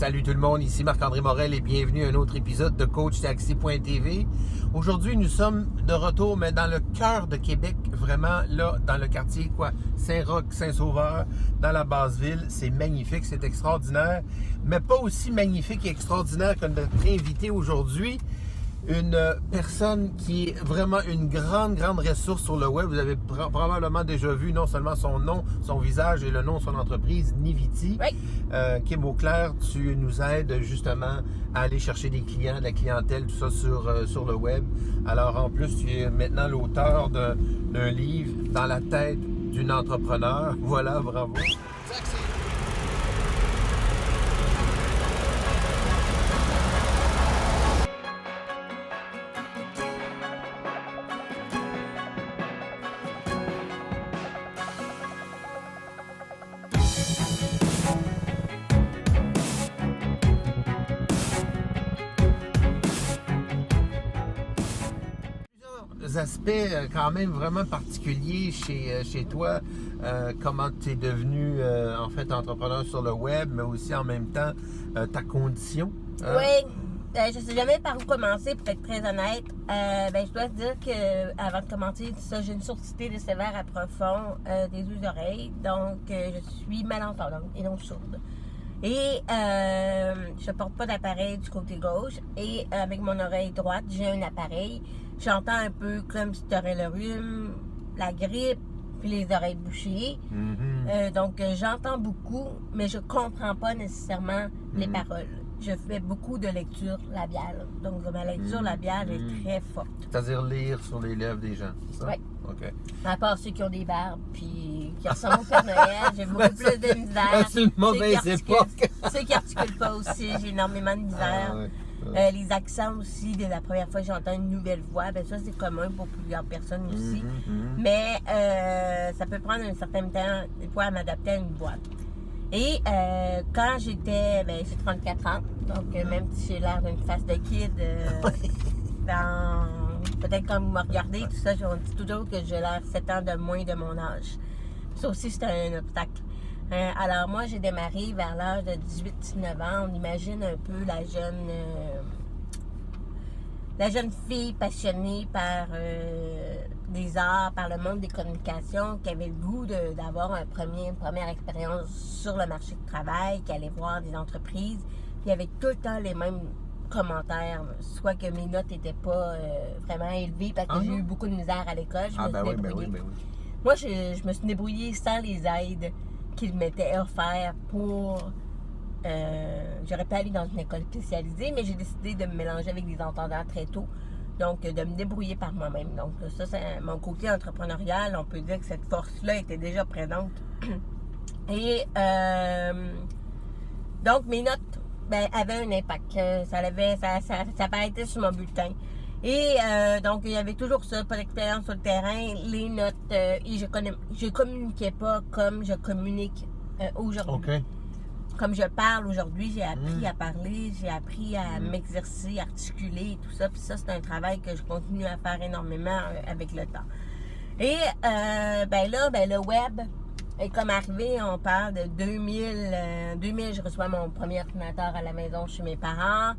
Salut tout le monde, ici Marc-André Morel et bienvenue à un autre épisode de CoachTaxi.tv. Aujourd'hui, nous sommes de retour, mais dans le cœur de Québec, vraiment là, dans le quartier Saint-Roch, Saint-Sauveur, dans la basse-ville. C'est magnifique, c'est extraordinaire, mais pas aussi magnifique et extraordinaire que notre invité aujourd'hui. Une personne qui est vraiment une grande ressource sur le web. Vous avez probablement déjà vu non seulement son nom, son visage et le nom de son entreprise, Niviti. Oui. Kim Auclair, tu nous aides justement à aller chercher des clients, de la clientèle, tout ça sur le web. Alors en plus, tu es maintenant l'auteur d'un livre dans la tête d'une entrepreneur. Voilà, bravo. Aspects quand même vraiment particuliers chez toi, comment tu es devenu en fait entrepreneur sur le web, mais aussi en même temps ta condition. Oui, je ne sais jamais par où commencer pour être très honnête. Je dois te dire qu'avant de commencer tout ça, j'ai une surdité de sévère à profond des deux oreilles, donc je suis malentendante et non sourde. Et je porte pas d'appareil du côté gauche et avec mon oreille droite, j'ai un appareil. J'entends un peu comme si tu aurais le rhume, la grippe, puis les oreilles bouchées. Mm-hmm. Donc, j'entends beaucoup, mais je comprends pas nécessairement les paroles. Je fais beaucoup de lecture labiale. Donc, ma lecture labiale est très forte. C'est-à-dire lire sur les lèvres des gens, c'est ça? Oui. OK. À part ceux qui ont des barbes, puis qui ressemblent au Père Noël, j'ai beaucoup plus de misère. C'est une mauvaise époque. Ceux qui articulent pas aussi, j'ai énormément de misère. Ah, ouais. Les accents aussi, dès la première fois que j'entends une nouvelle voix, ça c'est commun pour plusieurs personnes aussi. Mais ça peut prendre un certain temps des fois à m'adapter à une voix. Et quand j'ai 34 ans, donc même si j'ai l'air d'une face de kid, peut-être quand vous me regardez, tout ça, on dit toujours que j'ai l'air 7 ans de moins de mon âge. Ça aussi, c'est un obstacle. Alors moi, j'ai démarré vers l'âge de 18-19 ans. On imagine un peu la jeune fille passionnée par des arts, par le monde des communications, qui avait le goût d'avoir une première expérience sur le marché du travail, qui allait voir des entreprises, puis avec tout le temps les mêmes commentaires, soit que mes notes n'étaient pas vraiment élevées parce que j'ai eu beaucoup de misère à l'école. Oui. Moi, je me suis débrouillée sans les aides qu'ils m'étaient offerts pour... j'aurais pas allé dans une école spécialisée, mais j'ai décidé de me mélanger avec des entendants très tôt. Donc, de me débrouiller par moi-même. Donc, ça, c'est mon côté entrepreneurial. On peut dire que cette force-là était déjà présente. Et donc, mes notes avaient un impact. Ça apparaissait sur mon bulletin. Et donc, il y avait toujours ça, pas d'expérience sur le terrain, les notes, et je communiquais pas comme je communique aujourd'hui. OK. Comme je parle aujourd'hui, j'ai appris à parler, j'ai appris à m'exercer, articuler et tout ça. Puis ça, c'est un travail que je continue à faire énormément avec le temps. Et le web est comme arrivé, on parle de 2000, je reçois mon premier ordinateur à la maison chez mes parents.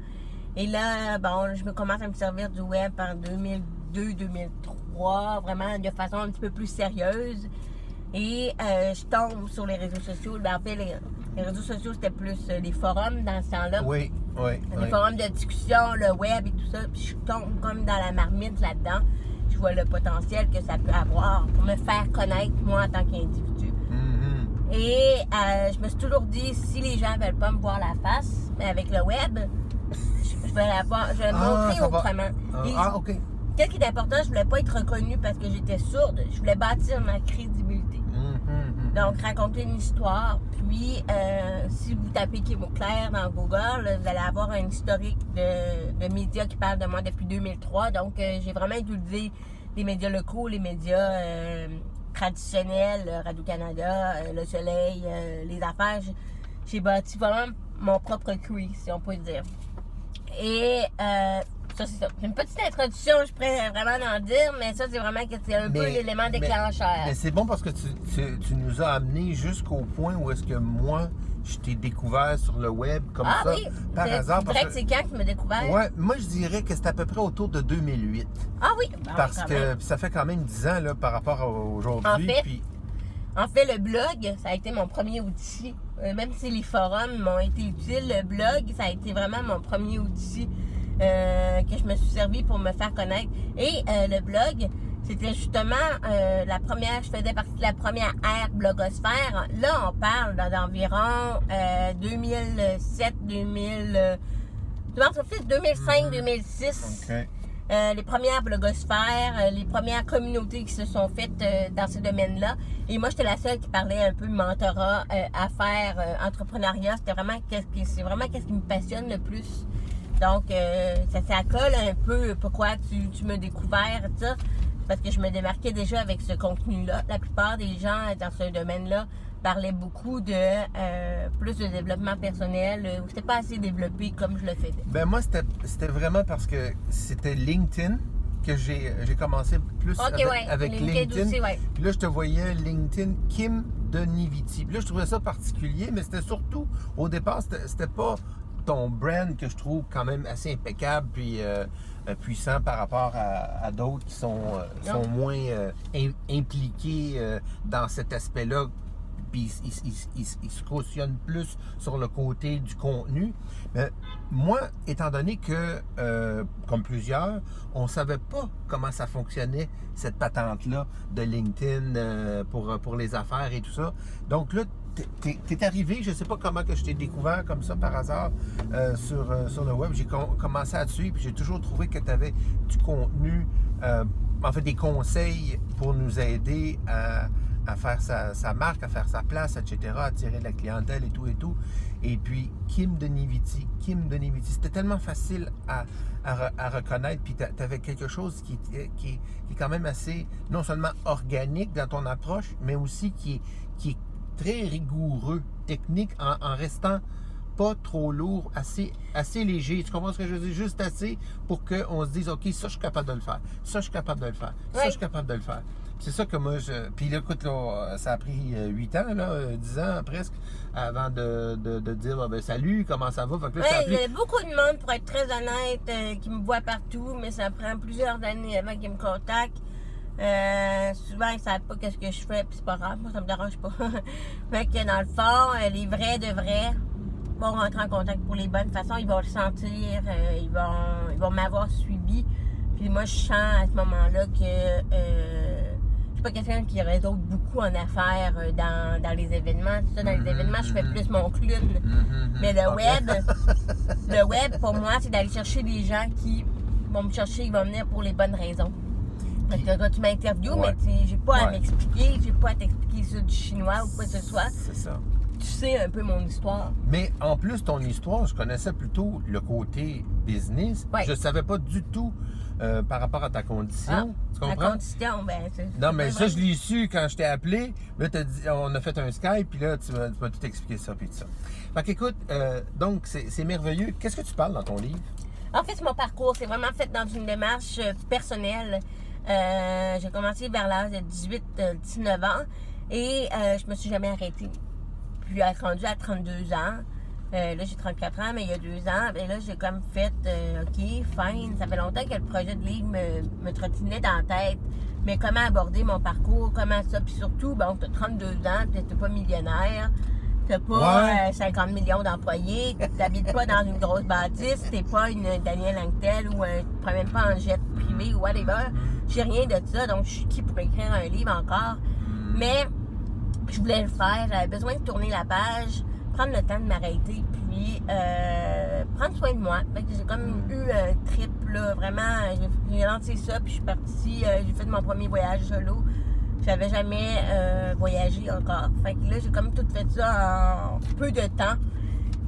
Et là, je me commence à me servir du web en 2002-2003, vraiment de façon un petit peu plus sérieuse. Et je tombe sur les réseaux sociaux. En fait, les réseaux sociaux, c'était plus les forums dans ce temps-là. Oui. Les forums de discussion, le web et tout ça. Puis je tombe comme dans la marmite là-dedans. Je vois le potentiel que ça peut avoir pour me faire connaître, moi, en tant qu'individu. Et je me suis toujours dit, si les gens ne veulent pas me voir la face, mais avec le web... Je vais montrer autrement. OK. Qu'est-ce qui est important, je voulais pas être reconnue parce que j'étais sourde. Je voulais bâtir ma crédibilité. Donc, raconter une histoire. Puis, si vous tapez Kim Auclair dans Google, vous allez avoir un historique de médias qui parlent de moi depuis 2003. Donc, j'ai vraiment utilisé les médias locaux, les médias traditionnels, Radio-Canada, Le Soleil, Les Affaires. J'ai bâti vraiment mon propre QI, si on peut dire. Et Ça, c'est ça. C'est une petite introduction, je pourrais vraiment en dire, mais ça, c'est vraiment que c'est un peu l'élément déclencheur. Mais c'est bon parce que tu nous as amené jusqu'au point où est-ce que moi, je t'ai découvert sur le web comme ça, oui. par hasard. Tu dirais que c'est quand que tu m'as découvert? Ouais, moi, je dirais que c'est à peu près autour de 2008. Ah oui? Parce que ça fait quand même 10 ans là, par rapport à aujourd'hui. En fait, le blog, ça a été mon premier outil. Même si les forums m'ont été utiles, le blog, ça a été vraiment mon premier outil que je me suis servi pour me faire connaître. Et le blog, c'était justement je faisais partie de la première ère blogosphère. Là, on parle d'environ 2005-2006. OK. Les premières blogosphères, les premières communautés qui se sont faites dans ce domaine-là. Et moi, j'étais la seule qui parlait un peu mentorat, affaires, entrepreneuriat. C'est vraiment qu'est-ce qui me passionne le plus. Donc, ça colle un peu pourquoi tu m'as découvert, ça. Parce que je me démarquais déjà avec ce contenu-là. La plupart des gens dans ce domaine-là parlaient beaucoup de plus de développement personnel, où c'était pas assez développé comme je le faisais. Ben moi, c'était vraiment parce que c'était LinkedIn que j'ai commencé plus avec LinkedIn. Aussi, ouais. Puis là, je te voyais LinkedIn Kim Deniviti. Puis là, je trouvais ça particulier, mais c'était surtout, au départ, c'était pas ton brand que je trouve quand même assez impeccable puis puissant par rapport à d'autres qui sont moins impliqués dans cet aspect-là. Puis ils se cautionnent plus sur le côté du contenu. Mais moi, étant donné que, comme plusieurs, on ne savait pas comment ça fonctionnait, cette patente-là de LinkedIn pour les affaires et tout ça. Donc là, t'es arrivé, je ne sais pas comment que je t'ai découvert comme ça par hasard sur le web. J'ai commencé à te suivre, puis j'ai toujours trouvé que tu avais du contenu, en fait des conseils pour nous aider à faire sa marque, à faire sa place, etc., à attirer de la clientèle et tout et tout. Et puis, Kim Deniviti, c'était tellement facile à reconnaître, puis tu avais quelque chose qui est quand même assez, non seulement organique dans ton approche, mais aussi qui est très rigoureux, technique, en restant pas trop lourd, assez léger. Tu comprends ce que je veux dire? Juste assez pour qu'on se dise, OK, ça, je suis capable de le faire. Ça, je suis capable de le faire. Ça, je suis capable de le faire. C'est ça que moi, Puis là, écoute, là, ça a pris 8 ans, là, 10 ans presque, avant de dire, ben, salut, comment ça va? Fait que là, il y a beaucoup de monde, pour être très honnête, qui me voit partout, mais ça prend plusieurs années avant qu'ils me contactent. Souvent, ils ne savent pas qu'est-ce que je fais, puis c'est pas grave, moi, ça me dérange pas. Fait que dans le fond, les vrais de vrais vont rentrer en contact pour les bonnes façons, ils vont le sentir, ils vont m'avoir suivi. Puis moi, je sens à ce moment-là que je suis pas quelqu'un qui réseaute beaucoup en affaires dans les événements. Tout ça, dans les événements, je fais plus mon clown. Mais le web, pour moi, c'est d'aller chercher des gens qui vont me chercher, ils vont venir pour les bonnes raisons. Parce que quand tu m'interviews, mais j'ai pas à m'expliquer, j'ai pas à t'expliquer ça du chinois ou quoi que ce soit. C'est ça. Tu sais un peu mon histoire. Mais en plus, ton histoire, je connaissais plutôt le côté business. Ouais. Je savais pas du tout par rapport à ta condition. Tu comprends? La condition, ben c'est... Non, mais ça, je l'ai su quand je t'ai appelé. Là, on a fait un Skype, puis là, tu m'as tout expliqué ça, puis tout ça. Fait qu'écoute, donc, c'est merveilleux. Qu'est-ce que tu parles dans ton livre? En fait, c'est mon parcours. C'est vraiment fait dans une démarche personnelle. J'ai commencé vers l'âge de 18-19 ans et je me suis jamais arrêtée. Puis, rendu à 32 ans. Là, j'ai 34 ans, mais il y a 2 ans, ben là, j'ai comme fait, OK, fine, ça fait longtemps que le projet de livre me trottinait dans la tête. Mais comment aborder mon parcours, comment ça, puis surtout, bon, t'as 32 ans, t'es pas millionnaire, t'as pas 50 millions d'employés, t'habites pas dans une grosse bâtisse, t'es pas une Danielle Anctel ou tu prends même pas un jet privé ou whatever. J'ai rien de ça, donc je suis qui pour écrire un livre encore. Mais je voulais le faire, j'avais besoin de tourner la page, prendre le temps de m'arrêter, puis prendre soin de moi. Fait que j'ai comme eu un trip, là, vraiment, j'ai lancé ça, puis je suis partie, j'ai fait mon premier voyage solo. J'avais jamais voyagé encore. Fait que là, j'ai comme tout fait ça en peu de temps.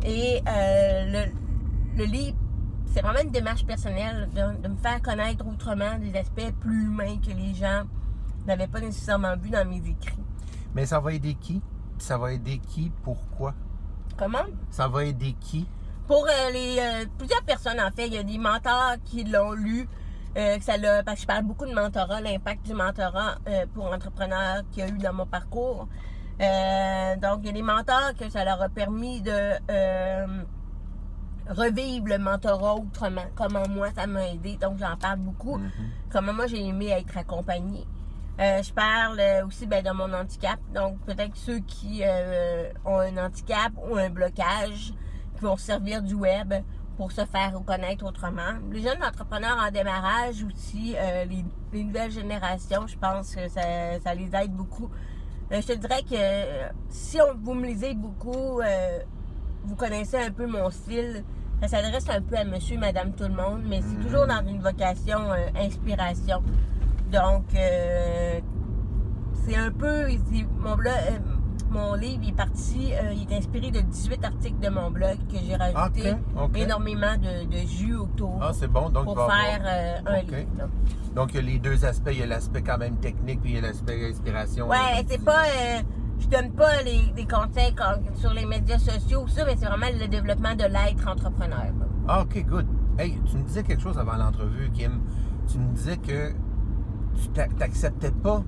Et le livre, c'est vraiment une démarche personnelle de me faire connaître autrement des aspects plus humains que les gens n'avaient pas nécessairement vu dans mes écrits. Mais ça va aider qui? Ça va aider qui? Pourquoi? Comment? Ça va aider qui? Pour plusieurs personnes, en fait, il y a des mentors qui l'ont lu. Parce que je parle beaucoup de mentorat, l'impact du mentorat pour entrepreneurs qu'il y a eu dans mon parcours. Donc, il y a des mentors que ça leur a permis de revivre le mentorat autrement. Comment moi, ça m'a aidé. Donc, j'en parle beaucoup. Comment moi, j'ai aimé être accompagnée. Je parle aussi de mon handicap. Donc, peut-être ceux qui ont un handicap ou un blocage qui vont se servir du web pour se faire reconnaître autrement. Les jeunes entrepreneurs en démarrage aussi, les nouvelles générations, je pense que ça les aide beaucoup. Je te dirais que si vous me lisez beaucoup, vous connaissez un peu mon style. Ça s'adresse un peu à monsieur, madame, tout le monde, mais c'est toujours dans une vocation inspiration. Donc, c'est un peu... Mon livre est parti, il est inspiré de 18 articles de mon blog que j'ai rajouté énormément de jus autour c'est bon. Donc, pour faire un livre. Donc, il y a les deux aspects. Il y a l'aspect quand même technique, puis il y a l'aspect inspiration. Ouais, c'est pas... je donne pas des conseils sur les médias sociaux, ça, mais c'est vraiment le développement de l'être entrepreneur. OK, good. Hey, tu me disais quelque chose avant l'entrevue, Kim. Tu me disais que tu n'acceptais pas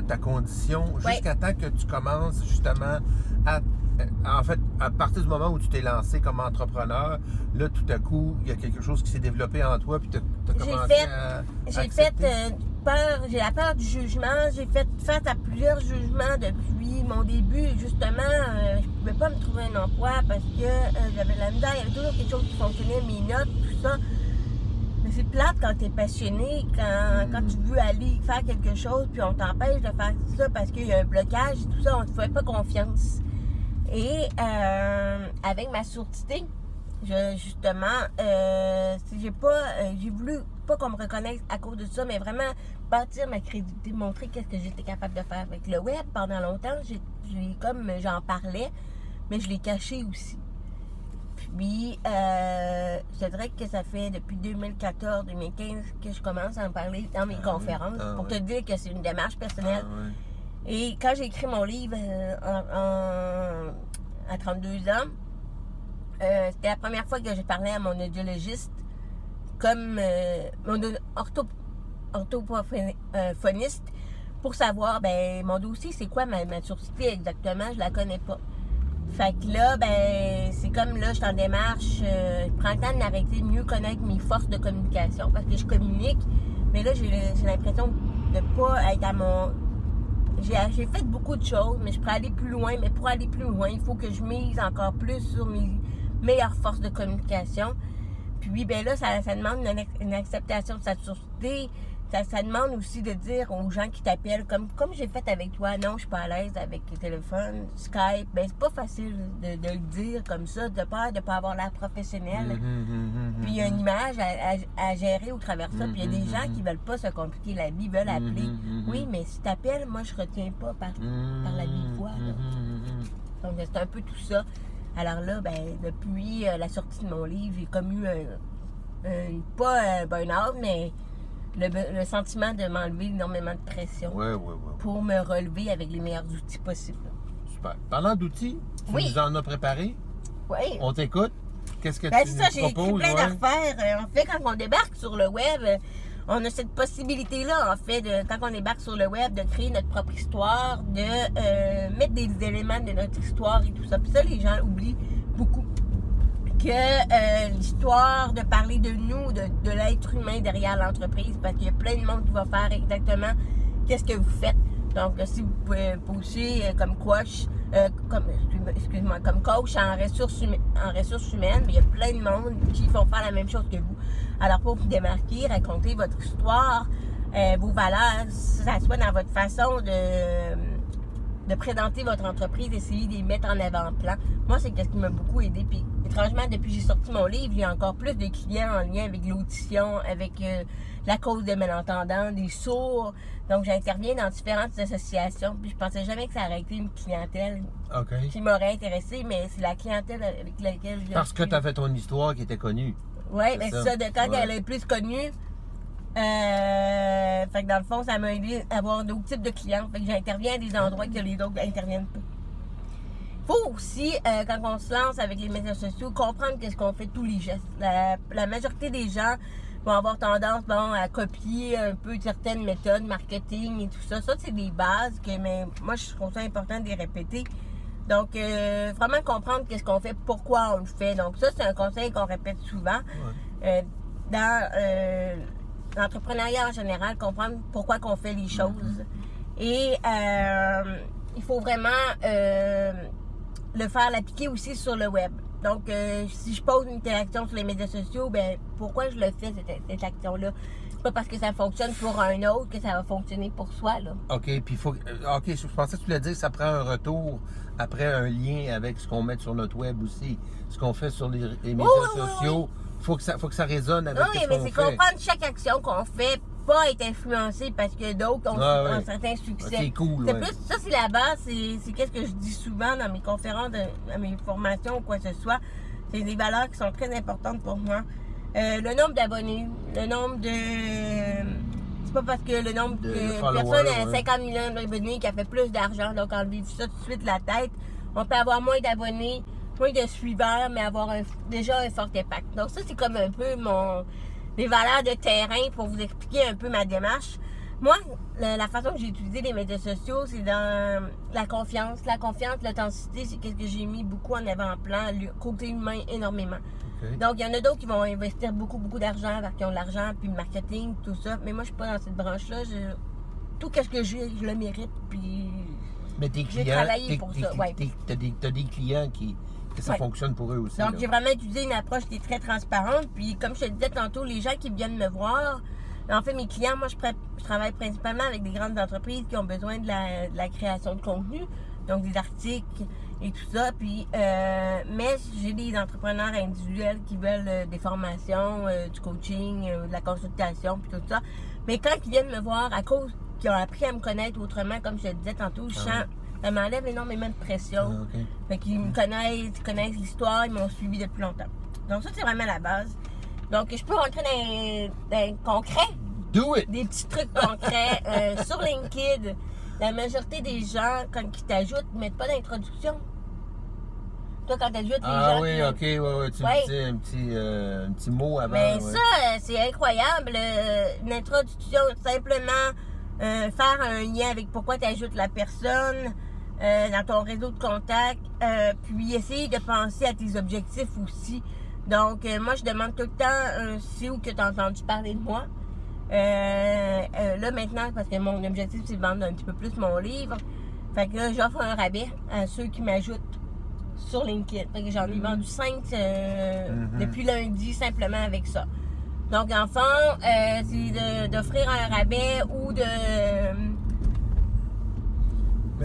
ta condition jusqu'à temps que tu commences justement à partir du moment où tu t'es lancé comme entrepreneur, là, tout à coup, il y a quelque chose qui s'est développé en toi, puis tu as commencé j'ai la peur du jugement. J'ai fait face à plusieurs jugements depuis mon début. Justement, je pouvais pas me trouver un emploi parce que j'avais de la misère. Il y avait toujours quelque chose qui fonctionnait, mes notes, tout ça. Mais c'est plate quand tu es passionné, quand tu veux aller faire quelque chose, puis on t'empêche de faire ça parce qu'il y a un blocage et tout ça, on ne te fait pas confiance. Et avec ma surdité, justement, j'ai voulu pas qu'on me reconnaisse à cause de ça, mais vraiment bâtir ma crédibilité, montrer qu'est-ce que j'étais capable de faire avec le web. Pendant longtemps, j'en parlais, mais je l'ai caché aussi. Puis, je dirais que ça fait depuis 2014-2015 que je commence à en parler dans mes conférences pour te dire que c'est une démarche personnelle. Et quand j'ai écrit mon livre à 32 ans, c'était la première fois que j'ai parlé à mon audiologiste comme mon orthophoniste pour savoir, mon dossier, c'est quoi ma surdité exactement, je la connais pas. Fait que là, c'est comme là, je suis en démarche, je prends le temps d'arrêter de mieux connaître mes forces de communication parce que je communique, mais là, j'ai l'impression de pas être à mon... J'ai fait beaucoup de choses, mais je pourrais aller plus loin, mais pour aller plus loin, il faut que je mise encore plus sur mes meilleures forces de communication. Puis, là, ça demande une acceptation de sa surdité. Ça demande aussi de dire aux gens qui t'appellent, comme j'ai fait avec toi, non, je suis pas à l'aise avec le téléphone, Skype. C'est pas facile de le dire comme ça, de peur de pas avoir l'air professionnel. Puis il y a une image à gérer au travers de ça. Puis il y a des gens qui veulent pas se compliquer la vie, veulent appeler. Oui, mais si t'appelles, moi je retiens pas par la vive voix. Donc c'est un peu tout ça. Alors là, depuis la sortie de mon livre, j'ai comme eu pas un burn-out, mais le sentiment de m'enlever énormément de pression pour me relever avec les meilleurs outils possibles. Super. Parlant d'outils, tu nous en as préparé? Oui. On t'écoute? Qu'est-ce que tu c'est ça, j'ai écrit plein d'affaires. En fait, quand on débarque sur le web, on a cette possibilité-là, en fait, quand on débarque sur le web, de créer notre propre histoire, de mettre des éléments de notre histoire et tout ça. Puis ça, les gens oublient beaucoup. Que l'histoire de parler de nous, de l'être humain derrière l'entreprise, parce qu'il y a plein de monde qui va faire exactement qu'est-ce que vous faites. Donc, si vous pouvez pousser comme coach, comme coach en ressources humaines, il y a plein de monde qui vont faire la même chose que vous. Alors, pour vous démarquer, raconter votre histoire, vos valeurs, ça soit dans votre façon de présenter votre entreprise, essayer de les mettre en avant-plan. Moi, c'est ce qui m'a beaucoup aidé. Puis, étrangement, depuis que j'ai sorti mon livre, j'ai encore plus de clients en lien avec l'audition, avec la cause des malentendants, des sourds. Donc, j'interviens dans différentes associations. Puis, je pensais jamais que ça aurait été une clientèle qui m'aurait intéressée, mais c'est la clientèle avec laquelle je... Parce que tu as fait ton histoire qui était connue. Oui, mais c'est ça. Quand elle est plus connue, fait que dans le fond, ça m'a aidé à avoir d'autres types de clients. Fait que j'interviens à des endroits que les autres n'interviennent pas. faut aussi, quand on se lance avec les médias sociaux, comprendre qu'est-ce qu'on fait tous les gestes. La majorité des gens vont avoir tendance à copier un peu certaines méthodes marketing et tout ça. Ça, c'est des bases mais moi, je trouve ça important de les répéter. Donc, vraiment comprendre qu'est-ce qu'on fait, pourquoi on le fait. Donc, ça, c'est un conseil qu'on répète souvent. Ouais. Dans l'entrepreneuriat en général, comprendre pourquoi qu'on fait les choses. Et il faut vraiment l'appliquer aussi sur le web. Donc, si je pose une interaction sur les médias sociaux, ben pourquoi je le fais, cette action-là? C'est pas parce que ça fonctionne pour un autre que ça va fonctionner pour soi, là. OK, puis il faut... OK, je pensais que tu voulais dire que ça prend un retour après un lien avec ce qu'on met sur notre web aussi. Ce qu'on fait sur les médias sociaux. Faut que ça résonne avec ce qu'on fait. Oui, mais c'est comprendre chaque action qu'on fait, pas être influencé parce que d'autres ont un certain succès. C'est cool, c'est plus, ça, c'est la base. C'est qu'est-ce que je dis souvent dans mes conférences, dans mes formations ou quoi que ce soit. C'est des valeurs qui sont très importantes pour moi. Le nombre d'abonnés, le nombre de... C'est pas parce que le nombre de personnes a 50 millions d'abonnés qui a fait plus d'argent. Donc, enlevez ça tout de suite la tête. On peut avoir moins d'abonnés, moins de suiveurs, mais avoir déjà un fort impact. Donc, ça, c'est comme un peu les valeurs de terrain pour vous expliquer un peu ma démarche. Moi, la façon que j'ai utilisé les médias sociaux, c'est dans la confiance. La confiance, l'authenticité, c'est quelque que j'ai mis beaucoup en avant-plan, le côté humain énormément. Okay. Donc, il y en a d'autres qui vont investir beaucoup d'argent, qui ont de l'argent, puis le marketing, tout ça. Mais moi, je suis pas dans cette branche-là. Tout ce que j'ai, je le mérite, puis mais tes clients, j'ai travaillé pour ça. T'as des clients que ça fonctionne pour eux aussi. Donc, j'ai vraiment utilisé une approche qui est très transparente. Puis, comme je te disais tantôt, les gens qui viennent me voir, en fait, mes clients, moi, je travaille principalement avec des grandes entreprises qui ont besoin de la création de contenu, donc des articles et tout ça. Puis, mais j'ai des entrepreneurs individuels qui veulent des formations, du coaching, de la consultation, puis tout ça. Mais quand ils viennent me voir, à cause qu'ils ont appris à me connaître autrement, comme je te disais tantôt, ça m'enlève énormément de pression. Okay. Fait qu'ils me connaissent, ils connaissent l'histoire, ils m'ont suivi depuis longtemps. Donc ça, c'est vraiment la base. Donc, je peux rentrer dans concret. Do it! Des petits trucs concrets. Sur LinkedIn, la majorité des gens, quand ils t'ajoutent, ne mettent pas d'introduction. Toi, quand tu ajoutes les gens... Ah oui, OK, ouais, tu me dis un petit mot avant. Mais ça, c'est incroyable. Une introduction, simplement faire un lien avec pourquoi tu ajoutes la personne dans ton réseau de contacts, puis essayer de penser à tes objectifs aussi. Donc, moi, je demande tout le temps, c'est où que tu as entendu parler de moi. Là, maintenant, parce que mon objectif, c'est de vendre un petit peu plus mon livre. Fait que là, j'offre un rabais à ceux qui m'ajoutent sur LinkedIn. Fait que j'en ai vendu 5 depuis lundi, simplement avec ça. Donc, en fond, c'est d'offrir un rabais ou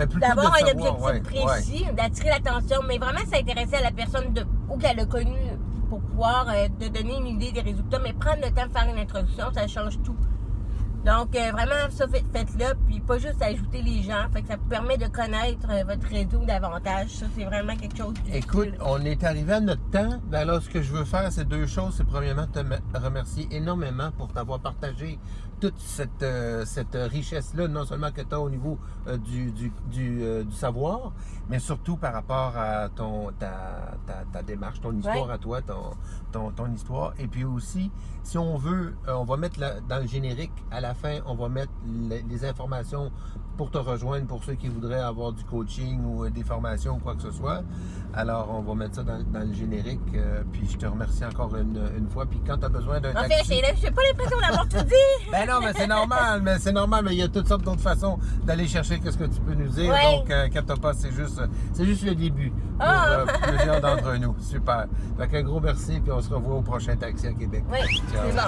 d'avoir un objectif précis, d'attirer l'attention, mais vraiment s'intéresser à la personne où qu'elle a connu pour pouvoir te donner une idée des résultats, mais prendre le temps de faire une introduction, ça change tout. Donc, vraiment, ça, faites-le, puis pas juste ajouter les gens. Fait que ça vous permet de connaître votre réseau davantage. Ça, c'est vraiment quelque chose de Écoute, on est arrivé à notre temps. Ben là, ce que je veux faire, c'est deux choses. C'est premièrement te remercier énormément pour t'avoir partagé toute cette richesse-là, non seulement que tu as au niveau du savoir, mais surtout par rapport à ta démarche, ton histoire à toi, ton histoire. Et puis aussi, si on veut, on va mettre dans le générique, à la fin, on va mettre les informations pour te rejoindre, pour ceux qui voudraient avoir du coaching ou des formations ou quoi que ce soit. Alors, on va mettre ça dans le générique. Puis je te remercie encore une fois. Puis quand tu as besoin d'un taxi... En fait, je n'ai pas l'impression d'avoir tout dit. Ben non, mais c'est normal. Mais il y a toutes sortes d'autres façons d'aller chercher ce que tu peux nous dire. Ouais. Donc, inquiète pas, c'est juste le début pour plusieurs d'entre nous. Super. Fait qu'un gros merci, puis on se revoit au prochain taxi à Québec. Oui, c'est bon.